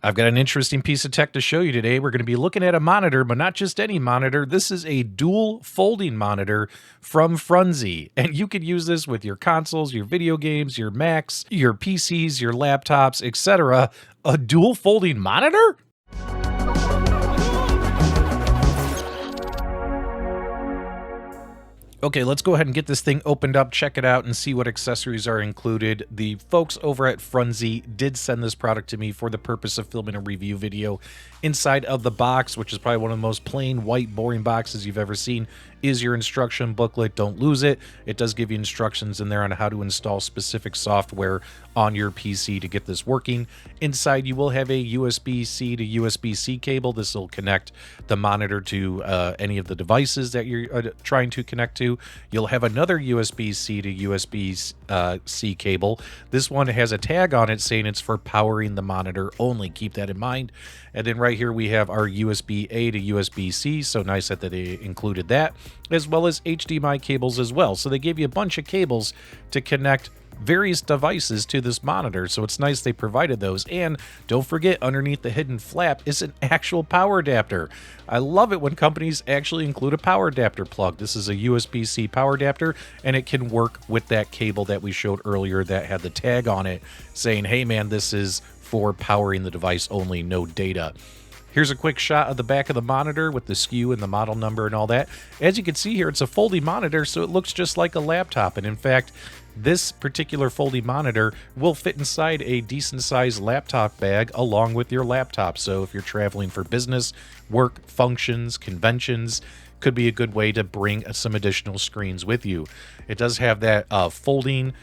I've got an interesting piece of tech to show you today. We're going to be looking at a monitor, but not just any monitor. This is a dual folding monitor from Frunsi, and you could use this with your consoles, your video games, your Macs, your PCs, your laptops, etc. A dual folding monitor? Okay, let's go ahead and get this thing opened up, check it out, and see what accessories are included. The folks over at Frunsi did send this product to me for the purpose of filming a review video. Inside of the box, which is probably one of the most plain, white, boring boxes you've ever seen, is your instruction booklet. Don't lose it. It does give you instructions in there on how to install specific software on your PC to get this working. Inside, you will have a USB-C to USB-C cable. This will connect the monitor to any of the devices that you're trying to connect to. You'll have another USB-C to USB-C cable. This one has a tag on it saying it's for powering the monitor only. Keep that in mind. And then right here we have our USB-A to USB-C, so nice that they included that, as well as HDMI cables as well. So they gave you a bunch of cables to connect various devices to this monitor, so it's nice they provided those. And don't forget, underneath the hidden flap is an actual power adapter. I love it when companies actually include a power adapter plug. This is a USB-C power adapter, and it can work with that cable that we showed earlier that had the tag on it saying, hey man, this is for powering the device only, no data. Here's a quick shot of the back of the monitor with the SKU and the model number and all that. As you can see here, it's a folding monitor, so it looks just like a laptop. And in fact, this particular folding monitor will fit inside a decent sized laptop bag along with your laptop. So if you're traveling for business, work, functions, conventions, could be a good way to bring some additional screens with you. It does have that folding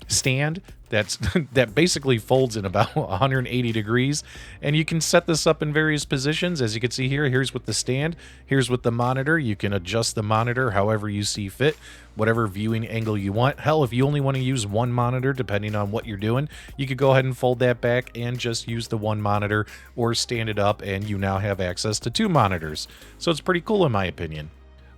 stand that basically folds in about 180 degrees, and you can set this up in various positions. As you can see here, here's with the stand, here's with the monitor. You can adjust the monitor however you see fit, whatever viewing angle you want. Hell, if you only want to use one monitor, depending on what you're doing, you could go ahead and fold that back and just use the one monitor, or stand it up and you now have access to two monitors. So it's pretty cool in my opinion.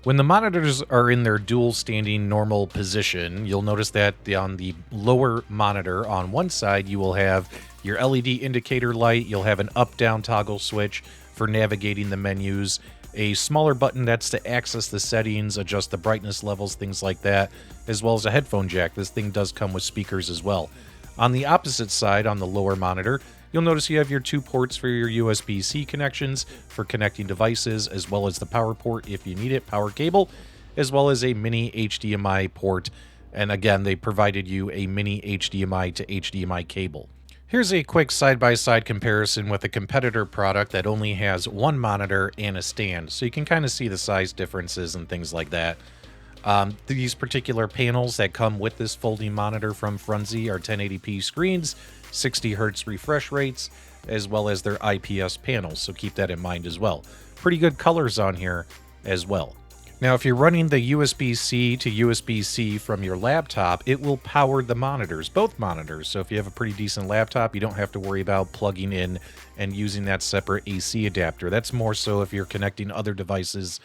When the monitors are in their dual standing normal position, you'll notice that on the lower monitor on one side, you will have your LED indicator light. You'll have an up-down toggle switch for navigating the menus, a smaller button that's to access the settings, adjust the brightness levels, things like that, as well as a headphone jack. This thing does come with speakers as well. On the opposite side, on the lower monitor, you'll notice you have your two ports for your USB-C connections for connecting devices, as well as the power port if you need it, power cable, as well as a mini HDMI port. And again, they provided you a mini HDMI to HDMI cable. Here's a quick side-by-side comparison with a competitor product that only has one monitor and a stand, so you can kind of see the size differences and things like that. These particular panels that come with this folding monitor from Frunsi are 1080p screens, 60 Hz refresh rates, as well as their IPS panels, so keep that in mind as well. Pretty good colors on here as well. Now, if you're running the USB-C to USB-C from your laptop, it will power the monitors, both monitors. So if you have a pretty decent laptop, you don't have to worry about plugging in and using that separate AC adapter. That's more so if you're connecting other devices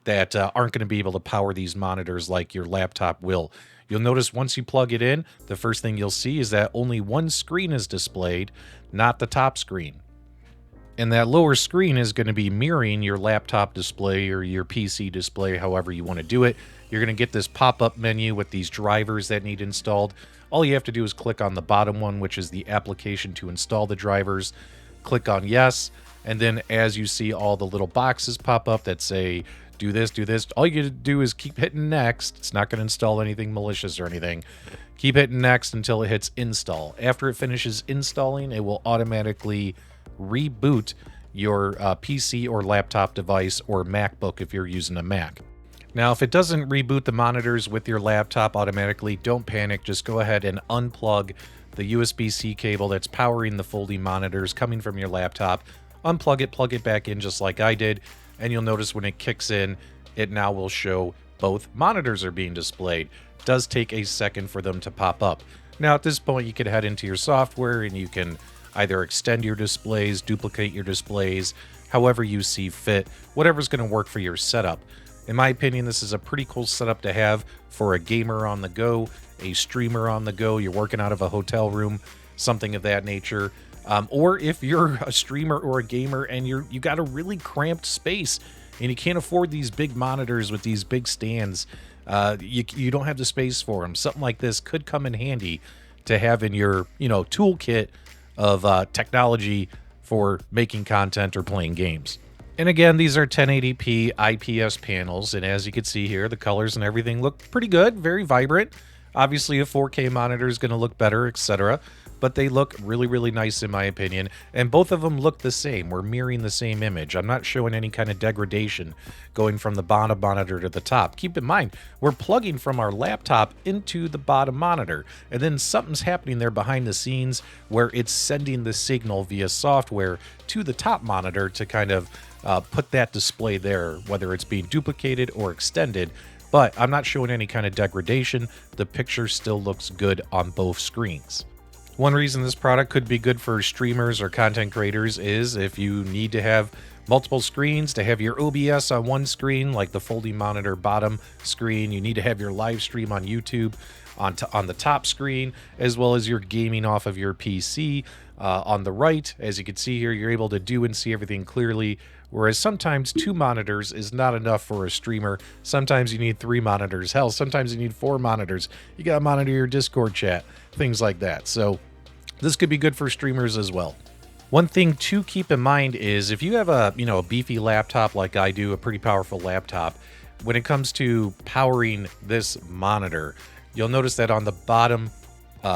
that aren't going to be able to power these monitors like your laptop will. You'll notice once you plug it in, the first thing you'll see is that only one screen is displayed, not the top screen. And that lower screen is going to be mirroring your laptop display or your PC display, however you want to do it. You're going to get this pop-up menu with these drivers that need installed. All you have to do is click on the bottom one, which is the application to install the drivers. Click on yes, and then as you see all the little boxes pop up that say, do this. All you gotta do is keep hitting next. It's not going to install anything malicious or anything. Keep hitting next until it hits install. After it finishes installing, it will automatically reboot your PC or laptop device or MacBook if you're using a Mac. Now, if it doesn't reboot the monitors with your laptop automatically, don't panic. Just go ahead and unplug the USB-C cable that's powering the folding monitors coming from your laptop. Unplug it, plug it back in just like I did. And you'll notice when it kicks in, it now will show both monitors are being displayed. It does take a second for them to pop up. Now at this point, you can head into your software and you can either extend your displays, duplicate your displays, however you see fit, whatever's going to work for your setup. In my opinion, this is a pretty cool setup to have for a gamer on the go, a streamer on the go, you're working out of a hotel room, something of that nature. Or if you're a streamer or a gamer and you got a really cramped space and you can't afford these big monitors with these big stands, you don't have the space for them. Something like this could come in handy to have in your toolkit of technology for making content or playing games. And again, these are 1080p IPS panels, and as you can see here, the colors and everything look pretty good, very vibrant. Obviously, a 4K monitor is going to look better, etc. But they look really, really nice in my opinion, and both of them look the same. We're mirroring the same image. I'm not showing any kind of degradation going from the bottom monitor to the top. Keep in mind, we're plugging from our laptop into the bottom monitor, and then something's happening there behind the scenes where it's sending the signal via software to the top monitor to kind of put that display there, whether it's being duplicated or extended. But I'm not showing any kind of degradation. The picture still looks good on both screens. One reason this product could be good for streamers or content creators is if you need to have multiple screens, to have your OBS on one screen, like the folding monitor bottom screen. You need to have your live stream on YouTube on the top screen, as well as your gaming off of your PC on the right. As you can see here, you're able to do and see everything clearly, whereas sometimes 2 monitors is not enough for a streamer. Sometimes you need 3 monitors. Hell, sometimes you need 4 monitors. You got to monitor your Discord chat, things like that. So this could be good for streamers as well. One thing to keep in mind is if you have a beefy laptop like I do, a pretty powerful laptop, when it comes to powering this monitor, you'll notice that on the bottom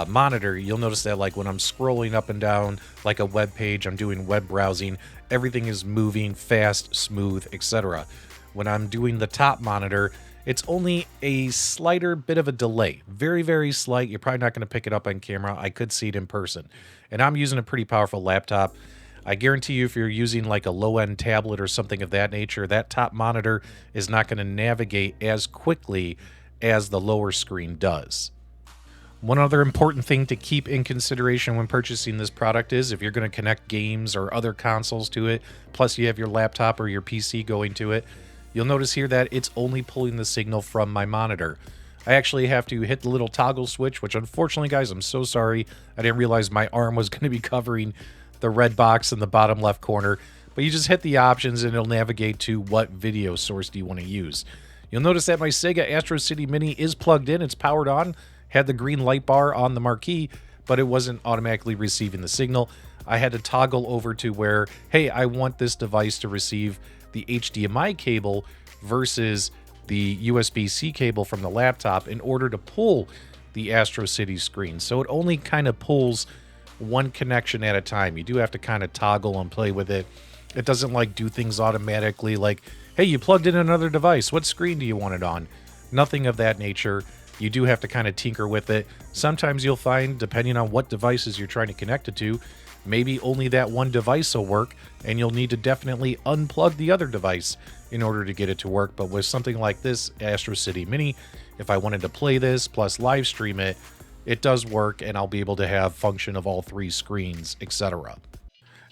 monitor, you'll notice that like when I'm scrolling up and down like a web page, I'm doing web browsing, everything is moving fast, smooth, etc. When I'm doing the top monitor, it's only a slighter bit of a delay. Very, very slight. You're probably not going to pick it up on camera. I could see it in person. And I'm using a pretty powerful laptop. I guarantee you if you're using like a low-end tablet or something of that nature, that top monitor is not going to navigate as quickly as the lower screen does. One other important thing to keep in consideration when purchasing this product is if you're going to connect games or other consoles to it, plus you have your laptop or your PC going to it, you'll notice here that it's only pulling the signal from my monitor. I actually have to hit the little toggle switch, which unfortunately, guys, I'm so sorry. I didn't realize my arm was going to be covering the red box in the bottom left corner. But you just hit the options and it'll navigate to what video source do you want to use. You'll notice that my Sega Astro City Mini is plugged in. It's powered on. Had the green light bar on the marquee, but it wasn't automatically receiving the signal. I had to toggle over to where, hey, I want this device to receive the HDMI cable versus the USB-C cable from the laptop in order to pull the Astro City screen. So it only kind of pulls one connection at a time. You do have to kind of toggle and play with it. It doesn't like do things automatically like, hey, you plugged in another device. What screen do you want it on? Nothing of that nature. You do have to kind of tinker with it. Sometimes you'll find, depending on what devices you're trying to connect it to, maybe only that one device will work, and you'll need to definitely unplug the other device in order to get it to work. But with something like this Astro City Mini, if I wanted to play this plus live stream it, it does work, and I'll be able to have function of all 3 screens, etc.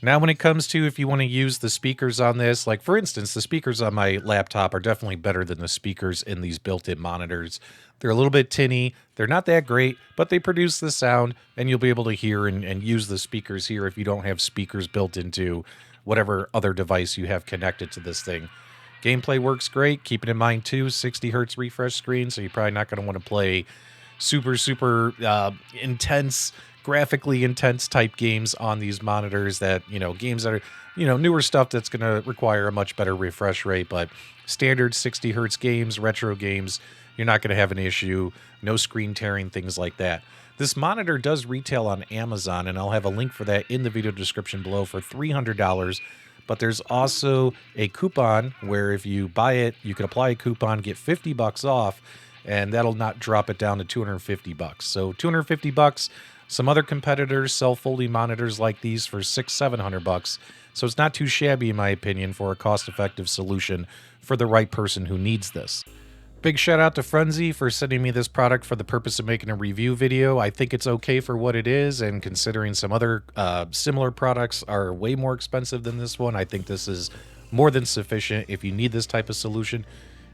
Now, when it comes to if you want to use the speakers on this, like for instance, the speakers on my laptop are definitely better than the speakers in these built-in monitors. They're a little bit tinny. They're not that great, but they produce the sound, and you'll be able to hear and use the speakers here if you don't have speakers built into whatever other device you have connected to this thing. Gameplay works great. Keep it in mind, too, 60 hertz refresh screen, so you're probably not going to want to play super intense, graphically intense type games on these monitors that, games that are, newer stuff that's going to require a much better refresh rate. But standard 60 hertz games, retro games, you're not going to have an issue. No screen tearing, things like that. This monitor does retail on Amazon, and I'll have a link for that in the video description below for $300. But there's also a coupon where if you buy it, you can apply a coupon, get $50 off, and that'll not drop it down to $250. So $250. Some other competitors sell folding monitors like these for $600-700. So it's not too shabby, in my opinion, for a cost-effective solution for the right person who needs this. Big shout out to Frunsi for sending me this product for the purpose of making a review video. I think it's okay for what it is, and considering some other similar products are way more expensive than this one, I think this is more than sufficient if you need this type of solution.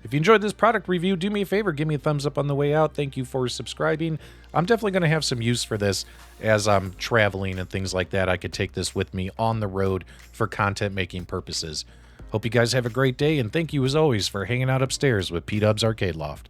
If you enjoyed this product review, do me a favor, give me a thumbs up on the way out. Thank you for subscribing. I'm definitely going to have some use for this as I'm traveling and things like that. I could take this with me on the road for content making purposes. Hope you guys have a great day, and thank you as always for hanging out upstairs with PDubs Arcade Loft.